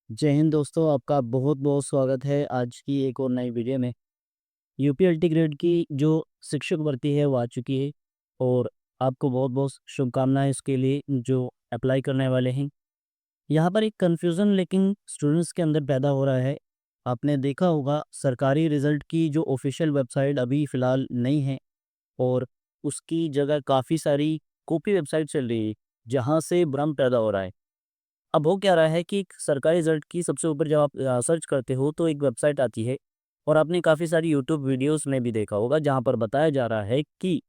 जय हिंद दोस्तों, आपका बहुत बहुत स्वागत है आज की एक और नई वीडियो में। यूपीएलटी ग्रेड की जो शिक्षक भर्ती है वो आ चुकी है और आपको बहुत बहुत शुभकामनाएं इसके लिए जो अप्लाई करने वाले हैं। यहाँ पर एक कन्फ्यूज़न लेकिन स्टूडेंट्स के अंदर पैदा हो रहा है। आपने देखा होगा सरकारी रिज़ल्ट की जो ऑफिशियल वेबसाइट अभी फ़िलहाल नहीं है और उसकी जगह काफ़ी सारी कॉपी वेबसाइट चल रही है, जहाँ से भ्रम पैदा हो रहा है। अब हो क्या रहा है कि एक सरकारी रिजल्ट की सबसे ऊपर जब आप सर्च करते हो तो एक वेबसाइट आती है और आपने काफ़ी सारी यूट्यूब वीडियोस में भी देखा होगा जहाँ पर बताया जा रहा है कि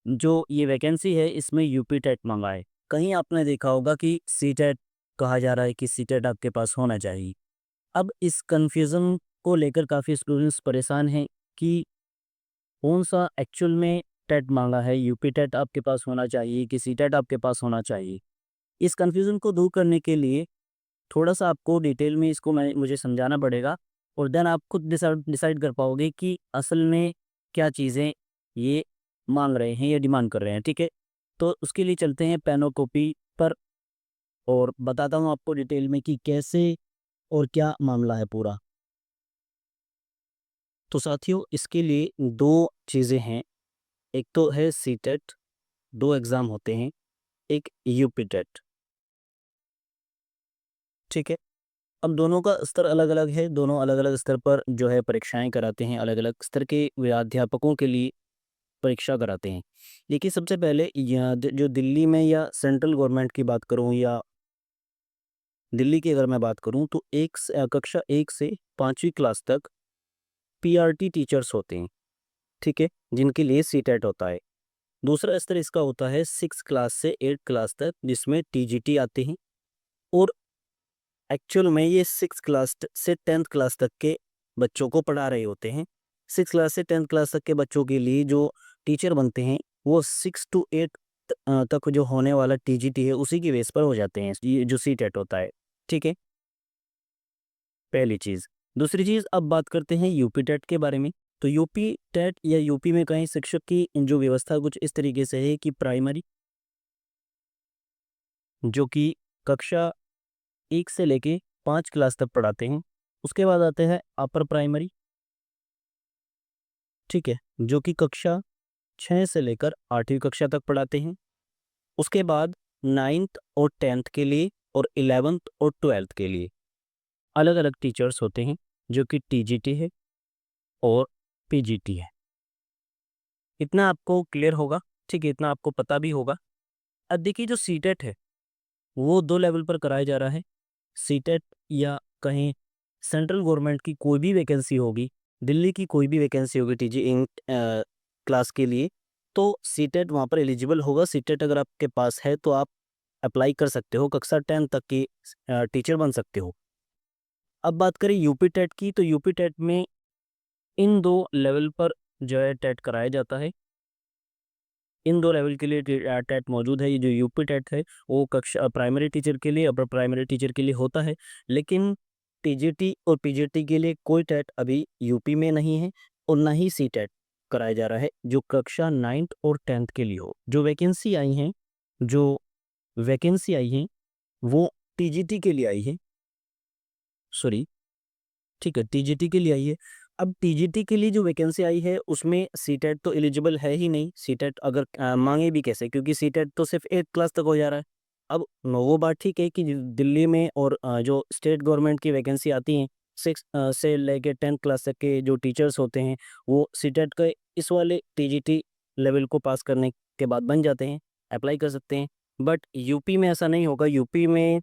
जो ये वैकेंसी है इसमें यूपी टेट मांगा है। कहीं आपने देखा होगा कि सी टेट कहा जा रहा है कि सी टेट आपके पास होना चाहिए। अब इस कन्फ्यूज़न को लेकर काफ़ी स्टूडेंट्स परेशान हैं कि कौन सा एक्चुअल में टेट मांगा है, यूपी टेट आपके पास होना चाहिए कि सी टेट आपके पास होना चाहिए। इस कन्फ्यूज़न को दूर करने के लिए थोड़ा-सा आपको डिटेल में इसको मैं मुझे समझाना पड़ेगा और देन आप खुद डिसाइड कर पाओगे कि असल में क्या चीज़ें ये माँग रहे हैं या डिमांड कर रहे हैं, ठीक है? तो उसके लिए चलते हैं पेन और कॉपी पर और बताता हूँ आपको डिटेल में कि कैसे और क्या मामला है पूरा। तो साथियों इसके लिए 2 चीज़ें हैं, एक तो है सीटेट, 2 एग्ज़ाम होते हैं, एक यूपी टेट, ठीक है? अब दोनों का स्तर अलग-अलग है, दोनों अलग-अलग स्तर पर जो है परीक्षाएँ कराते हैं, अलग-अलग स्तर के अध्यापकों के लिए परीक्षा कराते हैं। देखिए सबसे पहले या द जो दिल्ली में या सेंट्रल गवर्नमेंट की बात करूँ या दिल्ली की अगर मैं बात करूँ तो कक्षा 1 से 5वीं क्लास तक पीआरटी टीचर्स होते हैं, ठीक है? जिनके लिए सीटेट होता है। दूसरा स्तर इसका होता है 6 क्लास से 8 क्लास तक जिसमें टीजीटी आते हैं और एक्चुअल में ये 6 क्लास से 10th क्लास तक के बच्चों को पढ़ा रहे होते हैं। 6 क्लास से 10th क्लास तक के बच्चों के लिए जो टीचर बनते हैं वो 6 टू 8 तक जो होने वाला टीजीटी है उसी की बेस पर हो जाते हैं, ये जो सीटेट होता है, ठीक है? पहली चीज़। दूसरी चीज़ अब बात करते हैं यूपी टेट के बारे में। तो यूपी टेट या यूपी में कहीं शिक्षक की जो व्यवस्था कुछ इस तरीके से है कि प्राइमरी जो कि कक्षा 1 से लेके 5 क्लास तक पढ़ाते हैं। उसके बाद आते हैं अपर प्राइमरी, ठीक है? जो कि कक्षा 6 से लेकर 8वीं कक्षा तक पढ़ाते हैं। उसके बाद 9th और 10th के लिए और 11th और 12th के लिए अलग-अलग टीचर्स होते हैं, जो कि टीजीटी है और पीजीटी है। इतना आपको क्लियर होगा, ठीक है? इतना आपको पता भी होगा। अब देखिए जो सीटेट है, वो 2 लेवल पर कराया जा रहा है। सीटेट या कहें सेंट्रल गवर्नमेंट की कोई भी वैकेंसी होगी, दिल्ली की कोई भी वैकेंसी होगी टीजी इन क्लास के लिए, तो सीटेट वहाँ पर एलिजिबल होगा। सीटेट अगर आपके पास है तो आप अप्लाई कर सकते हो, कक्षा 10 तक की टीचर बन सकते हो। अब बात करें यूपी टेट की, तो यूपी टेट में इन 2 लेवल पर जो है टेट कराया जाता है। इन 2 लेवल के लिए टेट मौजूद है। ये जो यूपी टेट है वो कक्षा प्राइमरी टीचर के लिए, अपर प्राइमरी टीचर के लिए होता है। लेकिन टीजीटी और पीजीटी के लिए कोई टेट अभी यूपी में नहीं है और ना ही सीटेट कराया जा रहा है जो कक्षा 9th और 10th के लिए हो। जो वैकेंसी आई हैं वो टीजीटी के लिए आई है, सॉरी, ठीक है, टीजीटी के लिए आई है। अब टीजीटी के लिए जो वैकेंसी आई है उसमें सीटेट तो एलिजिबल है ही नहीं। सीटेट अगर माँगे भी कैसे, क्योंकि सीटेट तो सिर्फ़ 8th क्लास तक हो जा रहा है। अब वो बात ठीक है कि दिल्ली में और जो स्टेट गवर्नमेंट की वैकेंसी आती हैं 6 से लेके 10th क्लास तक के जो टीचर्स होते हैं वो सीटेट के इस वाले टीजीटी लेवल को पास करने के बाद बन जाते हैं, अप्लाई कर सकते हैं। बट यूपी में ऐसा नहीं होगा। यूपी में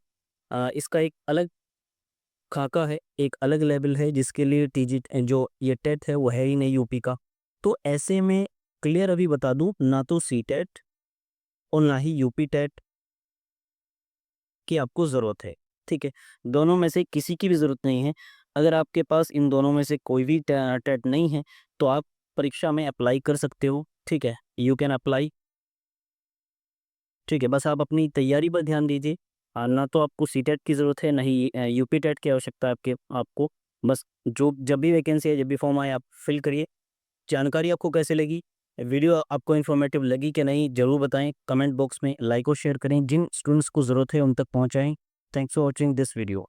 इसका एक अलग खाका है, एक अलग लेवल है जिसके लिए टीजी जो ये टेट है वो है ही नहीं यूपी का। तो ऐसे में क्लियर अभी बता दूँ, ना तो सीटेट और ना ही यूपी टेट की आपको ज़रूरत है, ठीक है? दोनों में से किसी की भी ज़रूरत नहीं है। अगर आपके पास इन दोनों में से कोई भी टेट नहीं है तो आप परीक्षा में अप्लाई कर सकते हो, ठीक है? यू कैन अप्लाई, ठीक है? बस आप अपनी तैयारी पर ध्यान दीजिए। ना तो आपको सीटेट की ज़रूरत है, ना ही यूपी टेट की आवश्यकता है आपको। बस जो जब भी वैकेंसी है, जब भी फॉर्म आए आप फिल करिए। जानकारी आपको कैसे लगी? वीडियो आपको इन्फॉर्मेटिव लगी कि नहीं ज़रूर बताएँ। कमेंट बॉक्स में लाइक और शेयर करें। जिन स्टूडेंट्स को ज़रूरत है उन तक पहुँचाएँ Thanks for watching this video.